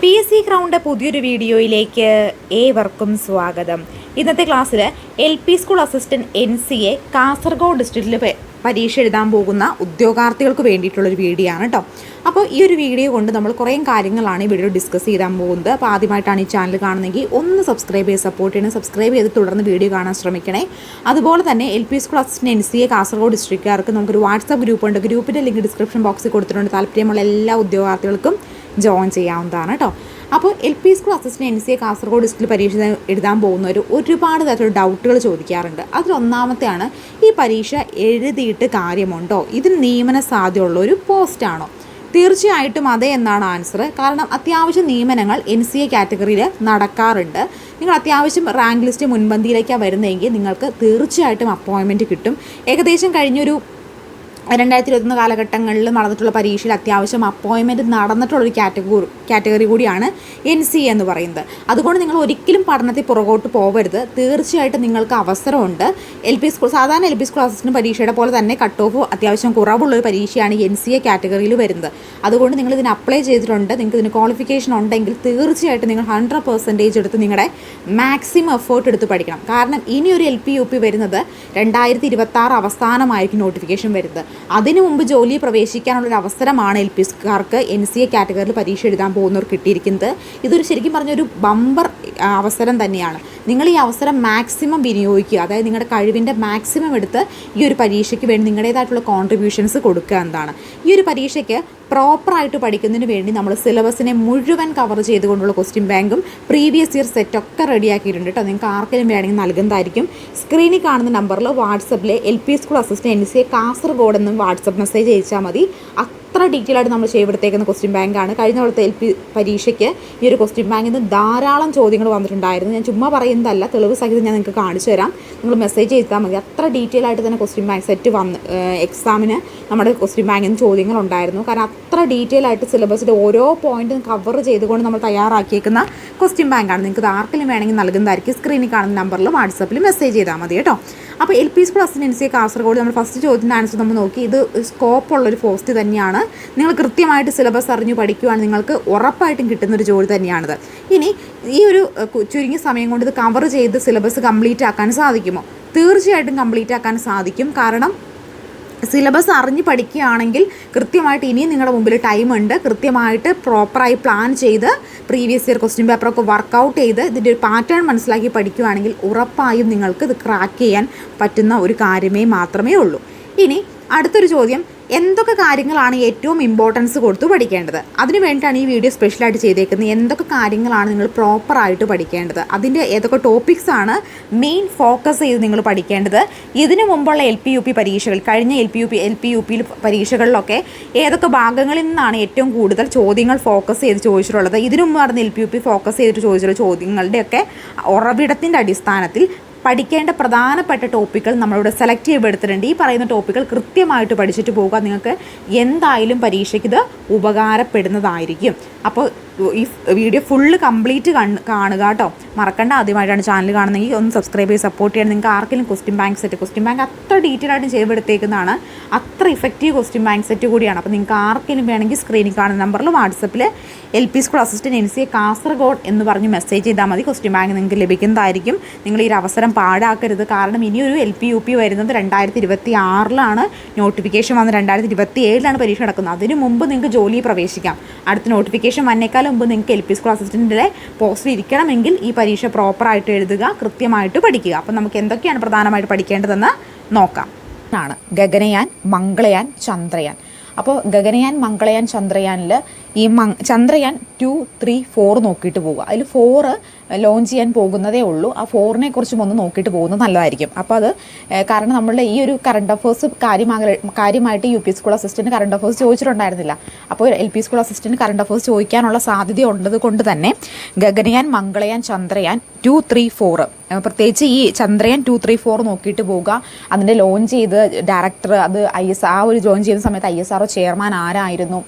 PSC crowned പുതിയൊരു വീഡിയോയിലേക്ക് ഏവർക്കും സ്വാഗതം. ഇന്നത്തെ ക്ലാസ്സിൽ LP school assistant NCA Kasaragod ഡിസ്ട്രിക്റ്റിൽ പരീക്ഷ എഴുതാൻ പോകുന്ന ഉദ്യോഗാർത്ഥികൾക്ക് വേണ്ടിയിട്ടുള്ളൊരു വീഡിയോ ആണ് കേട്ടോ. അപ്പോൾ ഈ ഒരു വീഡിയോ കൊണ്ട് നമ്മൾ കുറേ കാര്യങ്ങളാണ് ഈ വീഡിയോ ഡിസ്കസ് ചെയ്താൻ പോകുന്നത്. അപ്പോൾ ആദ്യമായിട്ടാണ് ഈ ചാനൽ കാണുന്നതെങ്കിൽ ഒന്ന് സബ്സ്ക്രൈബ് ചെയ്ത് സപ്പോർട്ട് ചെയ്യണം. സബ്സ്ക്രൈബ് ചെയ്ത് തുടർന്ന് വീഡിയോ കാണാൻ ശ്രമിക്കണേ. അതുപോലെ തന്നെ LP school assistant NCA Kasaragod ഡിസ്ട്രിക്റ്റുകാർക്ക് നമുക്കൊരു വാട്സാപ്പ് ഗ്രൂപ്പുണ്ട്. ഗ്രൂപ്പിൻ്റെ ലിങ്ക് ഡിസ്ക്രിപ്ഷൻ ബോക്സിൽ കൊടുത്തിട്ടുണ്ട്. താല്പര്യമുള്ള എല്ലാ ഉദ്യോഗാർത്ഥികൾക്കും ജോയിൻ ചെയ്യാവുന്നതാണ് കേട്ടോ. അപ്പോൾ LP school assistant NCA Kasaragod ഡിസ്ട്രിക്റ്റിൽ പരീക്ഷ എഴുതാൻ പോകുന്നവർ ഒരുപാട് തരത്തിലുള്ള ഡൗട്ടുകൾ ചോദിക്കാറുണ്ട്. അതിലൊന്നാമത്തെയാണ്, ഈ പരീക്ഷ എഴുതിയിട്ട് കാര്യമുണ്ടോ, ഇതിന് നിയമന സാധ്യതയുള്ള ഒരു പോസ്റ്റാണോ? തീർച്ചയായിട്ടും അതെ എന്നാണ് ആൻസർ. കാരണം അത്യാവശ്യം നിയമനങ്ങൾ NCA കാറ്റഗറിയിൽ നടക്കാറുണ്ട്. നിങ്ങൾ അത്യാവശ്യം റാങ്ക് ലിസ്റ്റ് മുൻപന്തിയിലേക്കാണ് വരുന്നതെങ്കിൽ നിങ്ങൾക്ക് തീർച്ചയായിട്ടും അപ്പോയിൻമെൻറ്റ് കിട്ടും. ഏകദേശം കഴിഞ്ഞൊരു 2021 കാലഘട്ടങ്ങളിൽ നടന്നിട്ടുള്ള പരീക്ഷയിൽ അത്യാവശ്യം അപ്പോയിൻമെൻറ്റ് നടന്നിട്ടുള്ളൊരു കാറ്റഗറി കൂടിയാണ് NCA എന്ന് പറയുന്നത്. അതുകൊണ്ട് നിങ്ങൾ ഒരിക്കലും പഠനത്തിൽ പുറകോട്ട് പോകരുത്. തീർച്ചയായിട്ടും നിങ്ങൾക്ക് അവസരമുണ്ട്. സാധാരണ LP സ്കൂൾ അസിസ്റ്റൻറ്റ് പരീക്ഷയുടെ പോലെ തന്നെ കട്ട് ഓഫ് അത്യാവശ്യം കുറവുള്ളൊരു പരീക്ഷയാണ് NCA കാറ്റഗറിയിൽ വരുന്നത്. അതുകൊണ്ട് നിങ്ങൾ ഇതിന് അപ്ലൈ ചെയ്തിട്ടുണ്ട്, നിങ്ങൾക്ക് ഇതിന് ക്വാളിഫിക്കേഷൻ ഉണ്ടെങ്കിൽ തീർച്ചയായിട്ടും നിങ്ങൾ 100% എടുത്ത് നിങ്ങളുടെ മാക്സിമം എഫേർട്ട് എടുത്ത് പഠിക്കണം. കാരണം ഇനിയൊരു LP UP വരുന്നത് 2026 അവസാനമായിരിക്കും നോട്ടിഫിക്കേഷൻ വരുന്നത്. അതിനു മുമ്പ് ജോലിയിൽ പ്രവേശിക്കാനുള്ളൊരു അവസരമാണ് LP സ്കാർക്ക് NCA കാറ്റഗറിയിൽ പരീക്ഷ എഴുതാൻ പോകുന്നവർക്ക് കിട്ടിയിരിക്കുന്നത്. ഇതൊരു ശരിക്കും പറഞ്ഞൊരു ബമ്പർ അവസരം തന്നെയാണ്. നിങ്ങൾ ഈ അവസരം മാക്സിമം വിനിയോഗിക്കുക. അതായത് നിങ്ങളുടെ കഴിവിൻ്റെ മാക്സിമം എടുത്ത് ഈ ഒരു പരീക്ഷയ്ക്ക് വേണ്ടി നിങ്ങളുടേതായിട്ടുള്ള കോൺട്രിബ്യൂഷൻസ് കൊടുക്കുക എന്നതാണ്. ഈ ഒരു പരീക്ഷയ്ക്ക് പ്രോപ്പറായിട്ട് പഠിക്കുന്നതിന് വേണ്ടി നമ്മൾ സിലബസിനെ മുഴുവൻ കവർ ചെയ്തുകൊണ്ടുള്ള ക്വസ്റ്റ്യൻ ബാങ്കും പ്രീവിയസ് ഇയർ സെറ്റൊക്കെ റെഡിയാക്കിയിട്ടുണ്ട് കേട്ടോ. നിങ്ങൾക്ക് ആർക്കെങ്കിലും വേണമെങ്കിൽ നൽകുന്നതായിരിക്കും. സ്ക്രീനിൽ കാണുന്ന നമ്പറിൽ വാട്സപ്പിൽ LP school assistant NCA Kasaragod എന്നും വാട്സപ്പ് മെസ്സേജ് അയച്ചാൽ മതി. അത്ര ഡീറ്റെയിൽ ആയിട്ട് നമ്മൾ ചെയ്തെടുത്തേക്കുന്ന ക്വസ്റ്റ്യൻ ബാങ്കാണ്. കഴിഞ്ഞ പോലത്തെ LP പരീക്ഷയ്ക്ക് ഈ ഒരു ക്വസ്റ്റ്യൻ ബാങ്കിൽ നിന്ന് ധാരാളം ചോദ്യങ്ങൾ വന്നിട്ടുണ്ടായിരുന്നു. ഞാൻ ചുമ്മാ പറയുന്നതല്ല, തെളിവ് സഹിതം ഞാൻ നിങ്ങൾക്ക് കാണിച്ചു തരാം. നിങ്ങൾ മെസ്സേജ് ചെയ്താൽ മതി. അത്ര ഡീറ്റെയിൽ ആയിട്ട് തന്നെ ക്വസ്റ്റ്യൻ ബാങ്ക് സെറ്റ് എക്സാമിന് നമ്മുടെ ക്വസ്റ്റ്യൻ ബാങ്കിൽ നിന്ന് ചോദ്യങ്ങളുണ്ടായിരുന്നു. കാരണം അത്ര ഡീറ്റെയിൽ ആയിട്ട് സിലബസിൻ്റെ ഓരോ പോയിൻറ്റും കവർ ചെയ്തുകൊണ്ട് നമ്മൾ തയ്യാറാക്കിയേക്കുന്ന ക്വസ്റ്റ്യൻ ബാങ്കാണ്. നിങ്ങൾക്ക് ആർക്കെങ്കിലും വേണമെങ്കിൽ നൽകുന്നതായിരിക്കും. സ്ക്രീനിൽ കാണുന്ന നമ്പറിൽ വാട്സപ്പിൽ മെസ്സേജ് ചെയ്താൽ മതി കേട്ടോ. അപ്പോൾ LP school assistant NCA Kasaragod നമ്മൾ ഫസ്റ്റ് ചോദ്യത്തിൻ്റെ ആൻസർ നമ്മൾ നോക്കി. ഇത് സ്കോപ്പുള്ളൊരു പോസ്റ്റ് തന്നെയാണ്. നിങ്ങൾ കൃത്യമായിട്ട് സിലബസ് അറിഞ്ഞു പഠിക്കുകയാണ്, നിങ്ങൾക്ക് ഉറപ്പായിട്ടും കിട്ടുന്നൊരു ജോലി തന്നെയാണിത്. ഇനി ഈ ഒരു ചുരുങ്ങിയ സമയം കൊണ്ട് ഇത് കവർ ചെയ്ത് സിലബസ് കംപ്ലീറ്റ് ആക്കാൻ സാധിക്കുമോ? തീർച്ചയായിട്ടും കംപ്ലീറ്റ് ആക്കാൻ സാധിക്കും. കാരണം സിലബസ് അറിഞ്ഞ് പഠിക്കുകയാണെങ്കിൽ കൃത്യമായിട്ട് ഇനിയും നിങ്ങളുടെ മുമ്പിൽ ടൈമുണ്ട്. കൃത്യമായിട്ട് പ്രോപ്പറായി പ്ലാൻ ചെയ്ത് പ്രീവിയസ് ഇയർ ക്വസ്റ്റ്യൻ പേപ്പറൊക്കെ വർക്കൗട്ട് ചെയ്ത് ഇതിൻ്റെ ഒരു പാറ്റേൺ മനസ്സിലാക്കി പഠിക്കുകയാണെങ്കിൽ ഉറപ്പായും നിങ്ങൾക്ക് ഇത് ക്രാക്ക് ചെയ്യാൻ പറ്റുന്ന ഒരു കാര്യമേ മാത്രമേ ഉള്ളൂ. ഇനി അടുത്തൊരു ചോദ്യം, എന്തൊക്കെ കാര്യങ്ങളാണ് ഏറ്റവും ഇമ്പോർട്ടൻസ് കൊടുത്ത് പഠിക്കേണ്ടത്? അതിന് വേണ്ടിയിട്ടാണ് ഈ വീഡിയോ സ്പെഷ്യലായിട്ട് ചെയ്തേക്കുന്നത്. എന്തൊക്കെ കാര്യങ്ങളാണ് നിങ്ങൾ പ്രോപ്പറായിട്ട് പഠിക്കേണ്ടത്, അതിൻ്റെ ഏതൊക്കെ ടോപ്പിക്സാണ് മെയിൻ ഫോക്കസ് ചെയ്ത് നിങ്ങൾ പഠിക്കേണ്ടത്? ഇതിനു മുമ്പുള്ള LP UP പരീക്ഷകൾ, കഴിഞ്ഞ LP UP പരീക്ഷകളിലൊക്കെ ഏതൊക്കെ ഭാഗങ്ങളിൽ നിന്നാണ് ഏറ്റവും കൂടുതൽ ചോദ്യങ്ങൾ ഫോക്കസ് ചെയ്ത് ചോദിച്ചിട്ടുള്ളത്? ഇതിനു മുമ്പ് നടന്ന LP UP ഫോക്കസ് ചെയ്തിട്ട് ചോദിച്ചിട്ടുള്ള ചോദ്യങ്ങളുടെയൊക്കെ ഉറവിടത്തിൻ്റെ അടിസ്ഥാനത്തിൽ പഠിക്കേണ്ട പ്രധാനപ്പെട്ട ടോപ്പിക്കുകൾ നമ്മളിവിടെ സെലക്ട് ചെയ്തെടുത്തിട്ടുണ്ട്. ഈ പറയുന്ന ടോപ്പിക്കുകൾ കൃത്യമായിട്ട് പഠിച്ചിട്ട് പോകുക. നിങ്ങൾക്ക് എന്തായാലും പരീക്ഷയ്ക്ക് ഇത് ഉപകാരപ്പെടുന്നതായിരിക്കും. അപ്പോൾ ഈ വീഡിയോ ഫുള്ള് കംപ്ലീറ്റ് കാണുക കേട്ടോ. മറക്കണ്ട, ആദ്യമായിട്ടാണ് ചാനൽ കാണുന്നതെങ്കിൽ ഒന്ന് സബ്സ്ക്രൈബ് ചെയ്ത് സപ്പോർട്ട് ചെയ്യണം. നിങ്ങൾക്ക് ആർക്കെങ്കിലും ക്വസ്റ്റ്യൻ ബാങ്ക് അത്ര ഡീറ്റെയിൽ ആയിട്ട് ചെയ്തെടുത്തേക്കുന്നതാണ്. അത്ര ഇഫക്റ്റീവ് ക്വസ്റ്റ്യൻ ബാങ്ക് സെറ്റ് കൂടിയാണ്. അപ്പോൾ നിങ്ങൾക്ക് ആർക്കെങ്കിലും വേണമെങ്കിൽ സ്ക്രീനിൽ കാണുന്ന നമ്പറിൽ വാട്സപ്പിൽ LP school assistant NCA Kasaragod എന്ന് പറഞ്ഞ് മെസ്സേജ് ചെയ്താൽ മതി. ക്വസ്റ്റ്യൻ ബാങ്ക് നിങ്ങൾക്ക് ലഭിക്കുന്നതായിരിക്കും. നിങ്ങൾ ഈ അവസരം പാഴാക്കരുത്. കാരണം ഇനിയൊരു LP UP വരുന്നത് 2026 നോട്ടിഫിക്കേഷൻ വന്ന് 2027 പരീക്ഷ നടക്കുന്നത്. അതിനു മുമ്പ് നിങ്ങൾക്ക് ജോലിയിൽ പ്രവേശിക്കാം. അടുത്ത നോട്ടിഫിക്കേഷൻ വന്നേക്കാൾ മുമ്പ് നിങ്ങൾക്ക് LP സ്കൂൾ അസിസ്റ്റൻറ്റിൻ്റെ പോസ്റ്റിൽ ഇരിക്കണമെങ്കിൽ ഈ പരീക്ഷ പ്രോപ്പറായിട്ട് എഴുതുക, കൃത്യമായിട്ട് പഠിക്കുക. അപ്പം നമുക്ക് എന്തൊക്കെയാണ് പ്രധാനമായിട്ട് പഠിക്കേണ്ടതെന്ന് നോക്കാം. ഗഗനയാൻ, മംഗളയാൻ, ചന്ദ്രയാൻ. അപ്പോൾ ഗഗനയാൻ, മംഗളയാൻ, ചന്ദ്രയാനിൽ ഈ ചന്ദ്രയാൻ 2, 3, 4 നോക്കിയിട്ട് പോവുക. അതിൽ 4 ലോഞ്ച് ചെയ്യാൻ പോകുന്നതേ ഉള്ളൂ. ആ 4നെ കുറിച്ചും ഒന്ന് നോക്കിയിട്ട് പോകുന്നത് നല്ലതായിരിക്കും. അപ്പോൾ അത് കാരണം നമ്മളുടെ ഈ ഒരു കറണ്ട് അഫേഴ്സ് കാര്യമായിട്ട് UP school assistant current affairs ചോദിച്ചിട്ടുണ്ടായിരുന്നില്ല. അപ്പോൾ LP school assistant current affairs ചോദിക്കാനുള്ള സാധ്യത ഉള്ളത് കൊണ്ട് തന്നെ ഗഗനയാൻ, മംഗളയാൻ, ചന്ദ്രയാൻ 2, 3, 4 പ്രത്യേകിച്ച് ഈ ചന്ദ്രയാൻ 2, 3, 4 നോക്കിയിട്ട് പോവുക. അതിൻ്റെ ലോഞ്ച് ചെയ്ത് ഡയറക്ടർ, അത് ആ ഒരു ജോയിൻ ചെയ്യുന്ന സമയത്ത് ISRO ചെയർമാൻ ആരായിരുന്നു,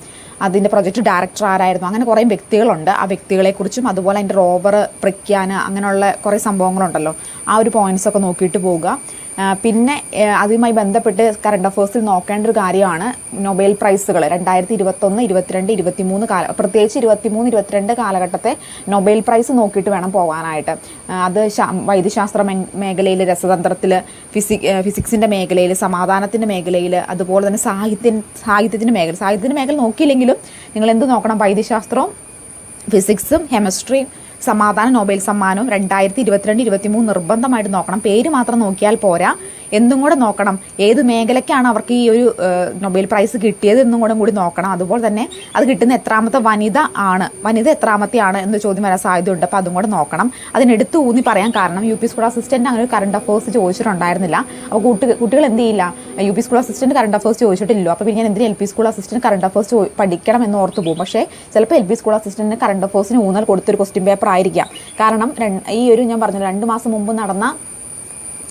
അതിൻ്റെ പ്രൊജക്റ്റ് ഡയറക്ടർ ആരായിരുന്നു, അങ്ങനെ കുറേ വ്യക്തികളുണ്ട്. ആ വ്യക്തികളെക്കുറിച്ചും അതുപോലെ അതിൻ്റെ റോവർ, പ്രഖ്യാന, അങ്ങനെയുള്ള കുറേ സംഭവങ്ങളുണ്ടല്ലോ. ആ ഒരു പോയിൻറ്റ്സൊക്കെ നോക്കിയിട്ട് പോവുക. പിന്നെ അതുമായി ബന്ധപ്പെട്ട് കറണ്ട് അഫേഴ്സിൽ നോക്കേണ്ട ഒരു കാര്യമാണ് നൊബേൽ പ്രൈസുകൾ 2021, 22, 23 പ്രത്യേകിച്ച് 23, 22 കാലഘട്ടത്തെ നൊബേൽ പ്രൈസ് നോക്കിയിട്ട് വേണം പോകാനായിട്ട്. അത് വൈദ്യശാസ്ത്ര മേഖലയിൽ, രസതന്ത്രത്തിൽ, ഫിസിക്സിൻ്റെ മേഖലയിൽ, സമാധാനത്തിൻ്റെ മേഖലയിൽ, അതുപോലെ തന്നെ സാഹിത്യത്തിൻ്റെ മേഖല നോക്കിയില്ലെങ്കിലും നിങ്ങൾ എന്ത് നോക്കണം? വൈദ്യശാസ്ത്രവും ഫിസിക്സും കെമിസ്ട്രിയും സമാധാന നൊബേൽ സമ്മാനവും 2022, 23 നിർബന്ധമായിട്ട് നോക്കണം. പേര് മാത്രം നോക്കിയാൽ പോരാ, എന്തും കൂടെ നോക്കണം. ഏത് മേഖലയ്ക്കാണ് അവർക്ക് ഈ ഒരു നൊബേൽ പ്രൈസ് കിട്ടിയത് എന്നും കൂടി നോക്കണം. അതുപോലെ തന്നെ അത് കിട്ടുന്ന എത്രാമത്തെ വനിത എത്രാമത്തെയാണ് എന്ന ചോദ്യം വരാൻ സാധ്യതയുണ്ട്. അപ്പോൾ അതും കൂടെ നോക്കണം. അതിനെടുത്ത് ഊന്നി പറയാൻ കാരണം യു പി സ്കൂൾ അസിസ്റ്റൻ്റ് അങ്ങനെ ഒരു കറണ്ട് അഫേഴ്സ് ചോദിച്ചിട്ടുണ്ടായിരുന്നില്ല. അപ്പോൾ കുട്ടികൾ എന്ത് ചെയ്യില്ല, U P school assistant current affairs ചോദിച്ചിട്ടില്ലോ, അപ്പോൾ പിന്നെ ഞാൻ എന്തിനും L P school assistant current affairs പഠിക്കണം എന്ന് ഓർത്ത് പോകും. പക്ഷേ ചിലപ്പോൾ എൽ പി സ്കൂൾ അസിസ്റ്റൻ്റിന് കറണ്ട് അഫേഴ്സിന് ഊന്നൽ കൊടുത്തൊരു ക്വസ്റ്റ്യൻ പേപ്പർ ആയിരിക്കാം. കാരണം ഈ ഒരു ഞാൻ പറഞ്ഞു 2 മാസം മുമ്പ് നടന്ന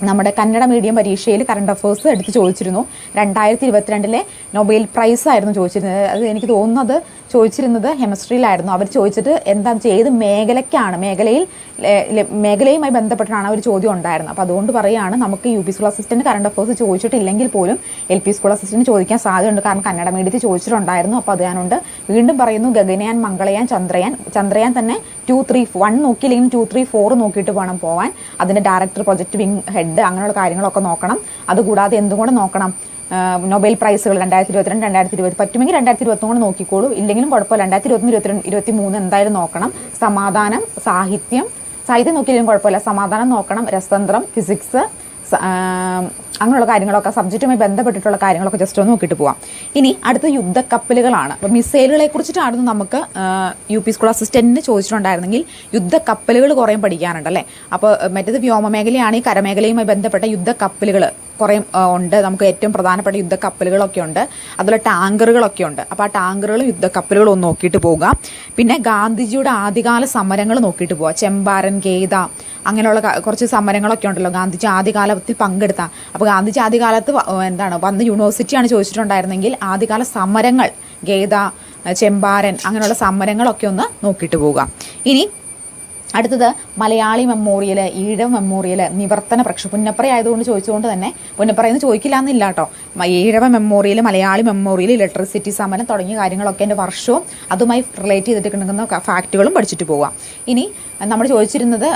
നമ്മുടെ കന്നഡ മീഡിയം പരീക്ഷയിൽ കറണ്ട് അഫേഴ്സ് എടുത്ത് ചോദിച്ചിരുന്നു. 2022 നൊബേൽ പ്രൈസ് ആയിരുന്നു ചോദിച്ചിരുന്നത്. അത് എനിക്ക് തോന്നുന്നത് ചോദിച്ചിരുന്നത് കെമിസ്ട്രിയിലായിരുന്നു. അവർ ചോദിച്ചിട്ട് എന്താണെന്ന് വെച്ചാൽ ഏത് മേഖലയ്ക്കാണ്, മേഖലയുമായി ബന്ധപ്പെട്ടാണ് ഒരു ചോദ്യം ഉണ്ടായിരുന്നത്. അപ്പോൾ അതുകൊണ്ട് പറയുകയാണ്, നമുക്ക് U P school assistant current affairs ചോദിച്ചിട്ടില്ലെങ്കിൽ പോലും എൽ പി സ്കൂൾ അസിസ്റ്റൻ്റ് ചോദിക്കാൻ സാധ്യതയുണ്ട്. കാരണം കന്നഡ മീഡിയത്തിൽ ചോദിച്ചിട്ടുണ്ടായിരുന്നു. അപ്പോൾ അതുകൊണ്ട് വീണ്ടും പറയുന്നു, ഗഗനയാൻ, മംഗളയാൻ, ചന്ദ്രയാൻ തന്നെ 2, 3, 1 നോക്കിയില്ലെങ്കിലും 2, 3, 4 നോക്കിയിട്ട് വേണം പോകാൻ. അതിൻ്റെ ഡയറക്ടർ, പ്രൊജക്ട് വിങ് ഹെഡ്, അങ്ങനെയുള്ള കാര്യങ്ങളൊക്കെ നോക്കണം. അതുകൂടാതെ എന്തുകൂടെ നോക്കണം? നൊബേൽ പ്രൈസുകൾ 2022, 2020 പറ്റുമെങ്കിൽ 2021 നോക്കിക്കോളൂ. ഇല്ലെങ്കിലും കുഴപ്പമില്ല, 2021, 2022, 2023 എന്തായാലും നോക്കണം. സമാധാനം, സാഹിത്യം നോക്കിയില്ലെങ്കിലും കുഴപ്പമില്ല, സമാധാനം നോക്കണം. രസതന്ത്രം, ഫിസിക്സ്, അങ്ങനെയുള്ള കാര്യങ്ങളൊക്കെ, സബ്ജക്റ്റുമായി ബന്ധപ്പെട്ടിട്ടുള്ള കാര്യങ്ങളൊക്കെ ജസ്റ്റ് ഒന്ന് നോക്കിയിട്ട് പോവാം. ഇനി അടുത്ത യുദ്ധക്കപ്പലുകളാണ്. അപ്പോൾ മിസൈലുകളെ കുറിച്ചിട്ടായിരുന്നു നമുക്ക് യു പി സ്കൂൾ അസിസ്റ്റൻറ്റിന് ചോദിച്ചിട്ടുണ്ടായിരുന്നെങ്കിൽ യുദ്ധക്കപ്പലുകൾ കുറേ പഠിക്കാനുണ്ട് അല്ലേ. അപ്പോൾ മറ്റേത് വ്യോമമേഖലയാണ്, ഈ കരമേഖലയുമായി ബന്ധപ്പെട്ട യുദ്ധക്കപ്പലുകൾ കുറേ ഉണ്ട്. നമുക്ക് ഏറ്റവും പ്രധാനപ്പെട്ട യുദ്ധക്കപ്പലുകളൊക്കെ ഉണ്ട്, അതുപോലെ ടാങ്കറുകളൊക്കെ ഉണ്ട്. അപ്പോൾ ആ ടാങ്കറുകളും യുദ്ധക്കപ്പലുകളും ഒന്ന് നോക്കിയിട്ട് പോവുക. പിന്നെ ഗാന്ധിജിയുടെ ആദ്യകാല സമരങ്ങൾ നോക്കിയിട്ട് പോവുക. ചെമ്പാരൻ, ഗേദ, അങ്ങനെയുള്ള കുറച്ച് സമരങ്ങളൊക്കെ ഉണ്ടല്ലോ ഗാന്ധിജി ആദ്യകാലത്തിൽ പങ്കെടുത്ത. അപ്പോൾ ഗാന്ധിജി ആദ്യകാലത്ത് വന്ന് യൂണിവേഴ്സിറ്റിയാണ് ചോദിച്ചിട്ടുണ്ടായിരുന്നെങ്കിൽ ആദ്യകാല സമരങ്ങൾ, ഗേദ, ചെമ്പാരൻ, അങ്ങനെയുള്ള സമരങ്ങളൊക്കെ ഒന്ന് നോക്കിയിട്ട് പോവുക. ഇനി അടുത്തത് മലയാളി മെമ്മോറിയൽ, ഈഴവ മെമ്മോറിയൽ, നിവർത്തന പുന്നപ്ര ആയതുകൊണ്ട് ചോദിച്ചുകൊണ്ട് തന്നെ പുന്നപ്രയെന്ന് ചോദിക്കില്ല എന്നില്ല കേട്ടോ. Ezhava memorial, Malayali memorial, electricity സമരം തുടങ്ങിയ കാര്യങ്ങളൊക്കെ എൻ്റെ വർഷവും അതുമായി റിലേറ്റ് ചെയ്തിട്ട് കിടക്കുന്ന ഫാക്റ്റുകളും പഠിച്ചിട്ട് പോവുക. ഇനി നമ്മൾ ചോദിച്ചിരുന്നത്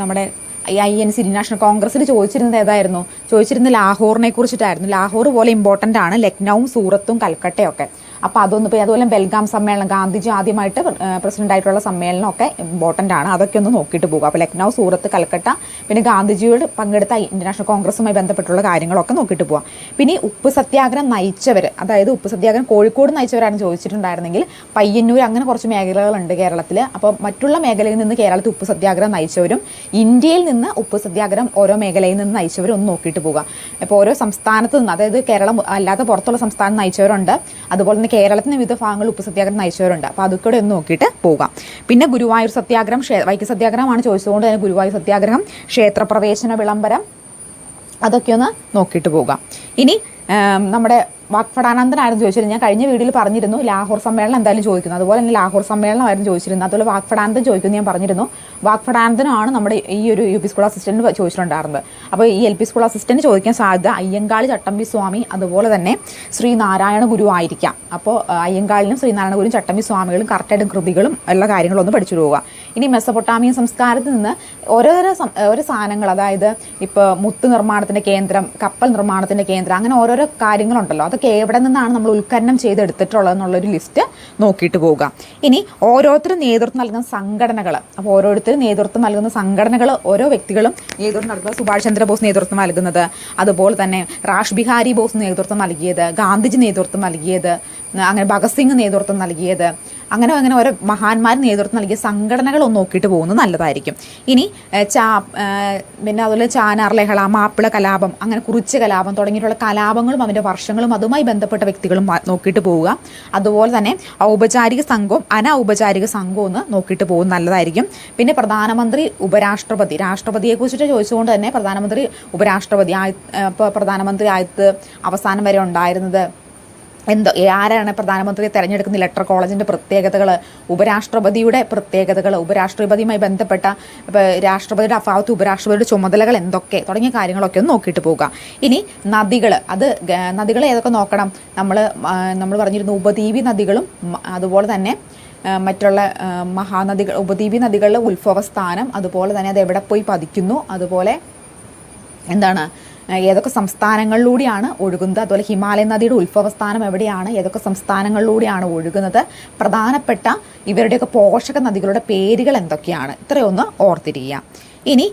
നമ്മുടെ INC നാഷണൽ കോൺഗ്രസ്സിൽ ചോദിച്ചിരുന്നത് ഏതായിരുന്നു? ചോദിച്ചിരുന്നത് ലാഹോറിനെ കുറിച്ചിട്ടായിരുന്നു. ലാഹോർ പോലെ ഇമ്പോർട്ടൻ്റ് ആണ് ലക്നൌവും, സൂറത്തും, കൽക്കട്ടയൊക്കെ. അപ്പോൾ അതൊന്നും ഇപ്പോൾ അതുപോലെ ബെൽഗാം സമ്മേളനം, ഗാന്ധിജി ആദ്യമായിട്ട് പ്രസിഡന്റ് ആയിട്ടുള്ള സമ്മേളനം ഒക്കെ ഇമ്പോർട്ടൻ്റ് ആണ്. അതൊക്കെ ഒന്ന് നോക്കിയിട്ട് പോകുക. അപ്പോൾ ലക്നൗ, സൂറത്ത്, കൽക്കട്ട, പിന്നെ ഗാന്ധിജിയോട് പങ്കെടുത്ത ഇന്ത്യൻ കോൺഗ്രസുമായി ബന്ധപ്പെട്ടുള്ള കാര്യങ്ങളൊക്കെ നോക്കിയിട്ട് പോകാം. പിന്നെ ഉപ്പ് സത്യാഗ്രഹം നയിച്ചവർ, അതായത് ഉപ്പ് സത്യാഗ്രഹം കോഴിക്കോട് നയിച്ചവരാണ് ചോദിച്ചിട്ടുണ്ടായിരുന്നെങ്കിൽ പയ്യന്നൂർ, അങ്ങനെ കുറച്ച് മേഖലകളുണ്ട് കേരളത്തിൽ. അപ്പോൾ മറ്റുള്ള മേഖലയിൽ നിന്ന് കേരളത്തിൽ ഉപ്പ് സത്യാഗ്രഹം നയിച്ചവരും ഇന്ത്യയിൽ നിന്ന് ഉപ്പ് സത്യാഗ്രഹം ഓരോ മേഖലയിൽ നിന്ന് നയിച്ചവരും ഒന്ന് നോക്കിയിട്ട് പോകാം. ഇപ്പോൾ ഓരോ സംസ്ഥാനത്ത് നിന്ന്, അതായത് കേരളം അല്ലാതെ പുറത്തുള്ള സംസ്ഥാനം നയിച്ചവരുണ്ട്, അതുപോലെ തന്നെ കേരളത്തിന് വിവിധ ഭാഗങ്ങളിൽ ഉപ്പ് സത്യാഗ്രഹം നയിച്ചവരുണ്ട്. അപ്പോൾ അതൊക്കെ ഒന്ന് നോക്കിയിട്ട് പോകാം. പിന്നെ ഗുരുവായൂർ സത്യാഗ്രഹം, വൈക്കം സത്യാഗ്രഹമാണ് ചോദിച്ചതുകൊണ്ട് തന്നെ ഗുരുവായൂർ സത്യാഗ്രഹം, ക്ഷേത്രപ്രവേശന വിളംബരം, അതൊക്കെ ഒന്ന് നോക്കിയിട്ട് പോകാം. ഇനി നമ്മുടെ വാഗ്ഭടാനന്ദനായിരുന്നു ചോദിച്ചിരുന്നത്. ഞാൻ കഴിഞ്ഞ വീഡിയോയിൽ പറഞ്ഞിരുന്നു ലാഹോർ സമ്മേളനം എന്തായാലും ചോദിക്കുന്നു, അതുപോലെ തന്നെ ലാഹോർ സമ്മേളനമായിരുന്നു ചോദിച്ചിരുന്നത്. അതുപോലെ വാഗ്ഭടാനന്ദൻ ചോദിക്കുന്നു ഞാൻ പറഞ്ഞിരുന്നു. വാഗ്ഭടാനന്ദനാണ് നമ്മുടെ ഈ ഒരു യു പി സ്കൂൾ അസിസ്റ്റൻറ്റ് ചോദിച്ചിട്ടുണ്ടായിരുന്നത്. അപ്പോൾ ഈ എൽ പി സ്കൂൾ അസിസ്റ്റൻറ്റ് ചോദിക്കാൻ സാധ്യത അയ്യങ്കാളി ചട്ടമ്പി സ്വാമി, അതുപോലെ തന്നെ ശ്രീനാരായണ ഗുരു ആയിരിക്കാം. അപ്പോൾ അയ്യങ്കാളിനും ശ്രീനാരായണ ഗുരും ചട്ടമ്പി സ്വാമികളും കറക്റ്റായിട്ടും കൃതികളും എല്ലാ കാര്യങ്ങളും ഒന്ന് പഠിച്ചു പോവുക. ഇനി മെസ്സപ്പൊട്ടാമിയൻ സംസ്കാരത്തിൽ നിന്ന് ഓരോ സാധനങ്ങൾ, അതായത് ഇപ്പോൾ മുത്ത് നിർമ്മാണത്തിൻ്റെ കേന്ദ്രം, കപ്പൽ നിർമ്മാണത്തിൻ്റെ കേന്ദ്രം, അങ്ങനെ ഓരോരോ കാര്യങ്ങളുണ്ടല്ലോ, അതൊക്കെ എവിടെ നിന്നാണ് നമ്മൾ ഉൽക്കരണം ചെയ്തെടുത്തിട്ടുള്ളതെന്നുള്ളൊരു ലിസ്റ്റ് നോക്കിയിട്ട് പോവുക. ഇനി ഓരോരുത്തരും നേതൃത്വം നൽകുന്ന സംഘടനകൾ, അപ്പോൾ ഓരോരുത്തരും നേതൃത്വം നൽകുന്ന സംഘടനകൾ, ഓരോ വ്യക്തികളും നേതൃത്വം നൽകുന്നത്, സുഭാഷ് ചന്ദ്രബോസ് നേതൃത്വം നൽകുന്നത്, അതുപോലെ തന്നെ റാഷ് ബിഹാരി ബോസ് നേതൃത്വം നൽകിയത്, ഗാന്ധിജി നേതൃത്വം നൽകിയത്, അങ്ങനെ ഭഗത് സിംഗ് നേതൃത്വം നൽകിയത്, അങ്ങനെ ഓരോ മഹാന്മാർ നേതൃത്വം നൽകിയ സംഘടനകളൊന്ന് നോക്കിയിട്ട് പോകുന്നത് നല്ലതായിരിക്കും. ഇനി പിന്നെ അതുപോലെ ചാനാർ ലഹള, മാപ്പിള കലാപം, അങ്ങനെ കുറിച്യ കലാപം തുടങ്ങിയിട്ടുള്ള കലാപങ്ങളും അവൻ്റെ വർഷങ്ങളും അതുമായി ബന്ധപ്പെട്ട വ്യക്തികളും നോക്കിയിട്ട് പോവുക. അതുപോലെ തന്നെ ഔപചാരിക സംഘവും അനൗപചാരിക സംഘവും ഒന്ന് നോക്കിയിട്ട് പോകുന്നത് നല്ലതായിരിക്കും. പിന്നെ പ്രധാനമന്ത്രി, ഉപരാഷ്ട്രപതി, രാഷ്ട്രപതിയെക്കുറിച്ചിട്ട് ചോദിച്ചുകൊണ്ട് തന്നെ പ്രധാനമന്ത്രി, ഉപരാഷ്ട്രപതി, ഇപ്പോൾ പ്രധാനമന്ത്രി ആയിട്ട് അവസാനം വരെ ഉണ്ടായിരുന്നത് ആരാണ് പ്രധാനമന്ത്രിയെ തിരഞ്ഞെടുക്കുന്ന ഇലക്ട്രൽ കോളേജിൻ്റെ പ്രത്യേകതകൾ, ഉപരാഷ്ട്രപതിയുടെ പ്രത്യേകതകൾ, ഉപരാഷ്ട്രപതിയുമായി ബന്ധപ്പെട്ട രാഷ്ട്രപതിയുടെ അഭാവത്ത് ഉപരാഷ്ട്രപതിയുടെ ചുമതലകൾ എന്തൊക്കെ തുടങ്ങിയ കാര്യങ്ങളൊക്കെ ഒന്ന് നോക്കിയിട്ട് പോകുക. ഇനി നദികൾ, നദികൾ ഏതൊക്കെ നോക്കണം? നമ്മൾ പറഞ്ഞിരുന്നു ഉപദ്വീപി നദികളും അതുപോലെ തന്നെ മറ്റുള്ള മഹാനദികൾ, ഉപദ്വീപി നദികളുടെ ഉത്ഭവസ്ഥാനം, അതുപോലെ തന്നെ അത് എവിടെ പോയി പതിക്കുന്നു, അതുപോലെ ഏതൊക്കെ സംസ്ഥാനങ്ങളിലൂടെയാണ് ഒഴുകുന്നത്, അതുപോലെ ഹിമാലയൻ നദിയുടെ ഉത്ഭവസ്ഥാനം എവിടെയാണ്, ഏതൊക്കെ സംസ്ഥാനങ്ങളിലൂടെയാണ് ഒഴുകുന്നത്, പ്രധാനപ്പെട്ട ഇവരുടെയൊക്കെ പോഷക നദികളുടെ പേരുകൾ എന്തൊക്കെയാണ്, ഇത്രയൊന്ന് ഓർത്തിരിക്കുക. ഇനി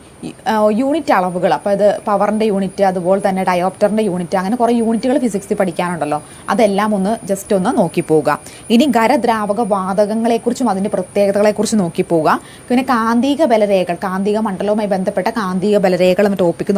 യൂണിറ്റ് അളവുകൾ, അപ്പോൾ ഇത് പവറിൻ്റെ യൂണിറ്റ്, അതുപോലെ തന്നെ ഡയോപ്റ്ററിൻ്റെ യൂണിറ്റ്, അങ്ങനെ കുറേ യൂണിറ്റുകൾ ഫിസിക്സിൽ പഠിക്കാനുണ്ടല്ലോ, അതെല്ലാം ജസ്റ്റ് ഒന്ന് നോക്കിപ്പോവുക. ഇനി ഖരദ്രാവക വാതകങ്ങളെക്കുറിച്ചും അതിൻ്റെ പ്രത്യേകതകളെക്കുറിച്ച് നോക്കിപ്പോവുക. പിന്നെ കാന്തിക ബലരേഖകൾ, കാന്തിക മണ്ഡലവുമായി ബന്ധപ്പെട്ട കാന്തിക ബലരേഖകൾ എന്ന ടോപ്പിക്ക്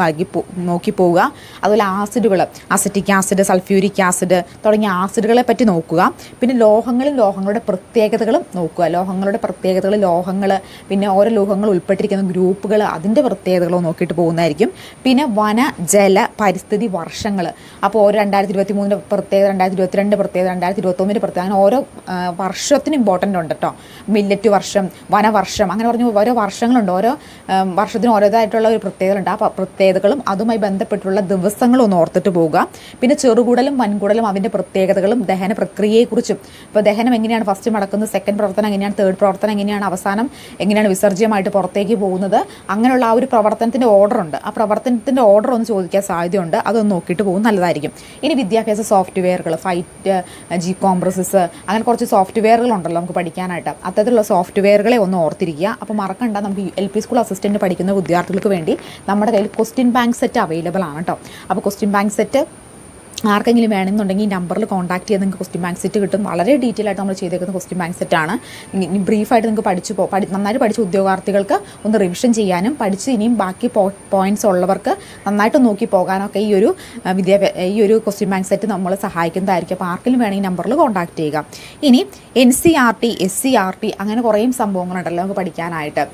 നോക്കിപ്പോവുക. അതുപോലെ ആസിഡുകൾ, അസറ്റിക് ആസിഡ്, സൾഫ്യൂരിക് ആസിഡ് തുടങ്ങിയ ആസിഡുകളെ പറ്റി നോക്കുക. പിന്നെ ലോഹങ്ങളുടെ പ്രത്യേകതകളും നോക്കുക. ലോഹങ്ങൾ, പിന്നെ ഓരോ ലോഹങ്ങൾ ഉൾപ്പെട്ടിരിക്കുന്ന ഗ്രൂപ്പുകൾ, അതിൻ്റെ പ്രത്യേകതകളോ നോക്കിയിട്ട് പോകുന്നതായിരിക്കും. പിന്നെ വന, ജല, പരിസ്ഥിതി വർഷങ്ങൾ, അപ്പോൾ ഓരോ 2023 പ്രത്യേകത, 2022 പ്രത്യേകത, 2021 പ്രത്യേകത, അങ്ങനെ ഓരോ വർഷത്തിന് ഇമ്പോർട്ടൻ്റ് ഉണ്ട് കേട്ടോ. മില്ലറ്റ് വർഷം, വനവർഷം, അങ്ങനെ പറഞ്ഞ് ഓരോ വർഷങ്ങളുണ്ട്. ഓരോ വർഷത്തിനും ഓരോതായിട്ടുള്ള ഒരു പ്രത്യേകതയുണ്ട്. ആ പ്രത്യേകതകളും അതുമായി ബന്ധപ്പെട്ടുള്ള ദിവസങ്ങളും ഒന്ന് ഓർത്തിട്ട് പോവുക. പിന്നെ ചെറുകുടലും വൻകുടലും അതിൻ്റെ പ്രത്യേകതകളും ദഹന പ്രക്രിയയെക്കുറിച്ചും, ഇപ്പോൾ ദഹനം എങ്ങനെയാണ് ഫസ്റ്റ് നടക്കുന്നത്, സെക്കൻഡ് പ്രവർത്തനം എങ്ങനെയാണ്, തേർഡ് പ്രവർത്തനം എങ്ങനെയാണ്, അവസാനം എങ്ങനെയാണ് വിസർജ്യമായിട്ട് പുറത്തേക്ക് പോകുന്നത്, അങ്ങനെയുള്ള ആ ഒരു പ്രവർത്തനത്തിൻ്റെ ഓർഡർ ഉണ്ട്. ആ പ്രവർത്തനത്തിൻ്റെ ഓർഡർ ഒന്ന് ചോദിക്കാൻ സാധ്യതയുണ്ട്. അതൊന്ന് നോക്കിയിട്ട് പോകും, നല്ലതായിരിക്കും. ഇനി വിദ്യാഭ്യാസ സോഫ്റ്റ്വെയറുകൾ, ഫൈറ്റ്, ജി കോംപ്രസസ്, അങ്ങനെ കുറച്ച് സോഫ്റ്റ്വെയറുകളുണ്ടല്ലോ നമുക്ക് പഠിക്കാനായിട്ട്. അത്തരത്തിലുള്ള സോഫ്റ്റ്വെയറുകളെ ഒന്ന് ഓർത്തിരിക്കുക. അപ്പോൾ മറക്കണ്ട, നമുക്ക് LP സ്കൂൾ അസിസ്റ്റൻറ്റ് പഠിക്കുന്ന വിദ്യാർത്ഥികൾക്ക് വേണ്ടി നമ്മുടെ കയ്യിൽ ക്വസ്റ്റ്യൻ ബാങ്ക് സെറ്റ് അവൈലബിൾ ആണ് കേട്ടോ. അപ്പോൾ ക്വസ്റ്റ്യൻ ബാങ്ക് സെറ്റ് ആർക്കെങ്കിലും വേണമെന്നുണ്ടെങ്കിൽ ഈ നമ്പറിൽ കോൺടാക്ട് ചെയ്ത് നിങ്ങൾക്ക് ക്വസ്റ്റ്യൻ ബാങ്ക് സെറ്റ് കിട്ടും. വളരെ ഡീറ്റെയിൽ ആയിട്ട് നമ്മൾ ചെയ്തേക്കുന്ന ക്വസ്റ്റ്യൻ ബാങ്ക് സെറ്റാണ്. ഇനി ബ്രീഫായിട്ട് നിങ്ങൾക്ക് നന്നായിട്ട് പഠിച്ച ഉദ്യോഗാർത്ഥികൾക്ക് ഒന്ന് റിവിഷൻ ചെയ്യാനും ഇനിയും ബാക്കി പോയിൻറ്റ്സ് ഉള്ളവർക്ക് നന്നായിട്ട് നോക്കി പോകാനൊക്കെ ഈ ഒരു ക്വസ്റ്റ്യൻ ബാങ്ക് സെറ്റ് നമ്മൾ സഹായിക്കുന്നതായിരിക്കും. അപ്പോൾ ആർക്കെങ്കിലും വേണമെങ്കിൽ നമ്പറിൽ കോൺടാക്ട് ചെയ്യുക. ഇനി NCERT, SCERT, അങ്ങനെ കുറേ സംഭവങ്ങളുണ്ടല്ലോ നമുക്ക് പഠിക്കാനായിട്ട്.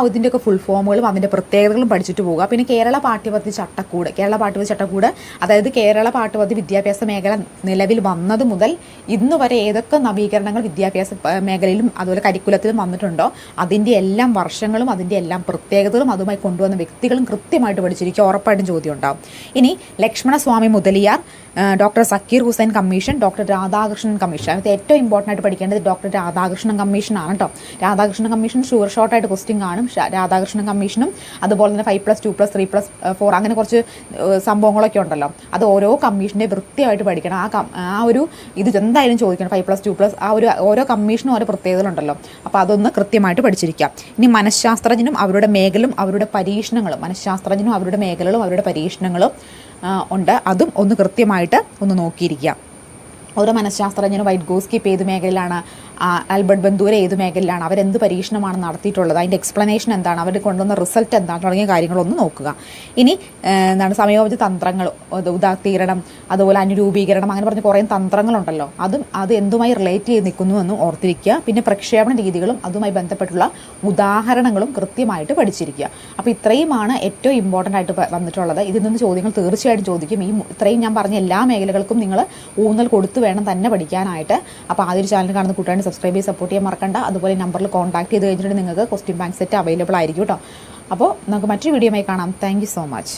ഇതിൻ്റെയൊക്കെ ഫുൾ ഫോമുകളും അതിൻ്റെ പ്രത്യേകതകളും പഠിച്ചിട്ട് പോവുക. പിന്നെ കേരള പാഠ്യപദ്ധതി ചട്ടക്കൂട്, അതായത് കേരള പാഠ്യപദ്ധതി വിദ്യാഭ്യാസ മേഖല നിലവിൽ വന്നത് മുതൽ ഇന്ന് വരെ ഏതൊക്കെ നവീകരണങ്ങൾ വിദ്യാഭ്യാസ മേഖലയിലും അതുപോലെ കരിക്കുലത്തിലും വന്നിട്ടുണ്ടോ അതിൻ്റെ എല്ലാം വർഷങ്ങളും അതിൻ്റെ എല്ലാം പ്രത്യേകതകളും അതുമായി കൊണ്ടുവന്ന വ്യക്തികളും കൃത്യമായിട്ട് പഠിച്ചിരിക്കുക. ഉറപ്പായിട്ടും ചോദ്യം ഉണ്ടാവും. ഇനി Lakshmanaswami Mudaliar, doctor Zakir Husain commission, doctor Radhakrishnan commission. അത് ഏറ്റവും ഇമ്പോർട്ടൻ്റ് ആയിട്ട് പഠിക്കേണ്ടത് ഡോക്ടർ രാധാകൃഷ്ണൻ കമ്മീഷനാണ് കേട്ടോ. രാധാകൃഷ്ണൻ കമ്മീഷൻ ഷോർട്ടായിട്ട് ക്വസ്റ്റ്യൻ കാണും. രാധാകൃഷ്ണൻ കമ്മീഷനും അതുപോലെ തന്നെ 5+2+, 3+4 അങ്ങനെ കുറച്ച് സംഭവങ്ങളൊക്കെ ഉണ്ടല്ലോ. അത് ഓരോ കമ്മീഷനെ വൃത്തിയായിട്ട് പഠിക്കണം. ഇത് എന്തായാലും ചോദിക്കണം. 5+2+, ഓരോ കമ്മീഷനും ഓരോ പ്രത്യേകതകളുണ്ടല്ലോ. അപ്പോൾ അതൊന്ന് കൃത്യമായിട്ട് പഠിച്ചിരിക്കാം. ഇനി മനഃശാസ്ത്രജ്ഞനും അവരുടെ മേഖലയും അവരുടെ പരീക്ഷണങ്ങളും ഉണ്ട്. അതും ഒന്ന് കൃത്യമായിട്ട് ഒന്ന് നോക്കിയിരിക്കുക. ഓരോ മനഃശാസ്ത്രജ്ഞനും വൈറ്റ്ഗോസ്കി ഇപ്പോൾ ഏത് മേഖലയിലാണ്, ആൽബർട്ട് ബന്ദൂര ഏത് മേഖലയിലാണ്, അവരെന്ത് പരീക്ഷണമാണ് നടത്തിയിട്ടുള്ളത്, അതിൻ്റെ എക്സ്പ്ലനേഷൻ എന്താണ്, അവർ കൊണ്ടുവന്ന റിസൾട്ട് എന്താണ് തുടങ്ങിയ കാര്യങ്ങളൊന്ന് നോക്കുക. ഇനി സമയോചിത തന്ത്രങ്ങൾ, ഉദാത്തീരണം, അതുപോലെ അനുരൂപീകരണം, അങ്ങനെ പറഞ്ഞ കുറേ തന്ത്രങ്ങളുണ്ടല്ലോ. അത് എന്തുമായി റിലേറ്റ് ചെയ്ത് നിൽക്കുന്നുവെന്നും ഓർത്തിരിക്കുക. പിന്നെ പ്രക്ഷേപണ രീതികളും അതുമായി ബന്ധപ്പെട്ടുള്ള ഉദാഹരണങ്ങളും കൃത്യമായിട്ട് പഠിച്ചിരിക്കുക. അപ്പോൾ ഇത്രയുമാണ് ഏറ്റവും ഇമ്പോർട്ടൻ്റ് ആയിട്ട് വന്നിട്ടുള്ളത്. ഇതിൽ നിന്ന് ചോദ്യങ്ങൾ തീർച്ചയായിട്ടും ചോദിക്കും. ഇത്രയും ഞാൻ പറഞ്ഞ എല്ലാ മേഖലകൾക്കും നിങ്ങൾ ഊന്നൽ കൊടുത്ത് വേണം തന്നെ പഠിക്കാനായിട്ട്. അപ്പോൾ ആദ്യം ചാനൽ കാണുന്ന കൂട്ടുകാരെ സബ്സ്ക്രൈബ് ചെയ്ത് സപ്പോർട്ട് ചെയ്യാൻ മറക്കണ്ട. അതുപോലെ നമ്പറിൽ കോൺടാക്ട് ചെയ്ത് കഴിഞ്ഞിട്ടുണ്ടെങ്കിൽ നിങ്ങൾക്ക് ക്വസ്റ്റ്യൻ ബാങ്ക് സെറ്റ് അവൈലബിൾ ആയിരിക്കും കേട്ടോ. അപ്പോൾ നമുക്ക് മറ്റൊരു വീഡിയോയുമായി കാണാം. Thank you so much.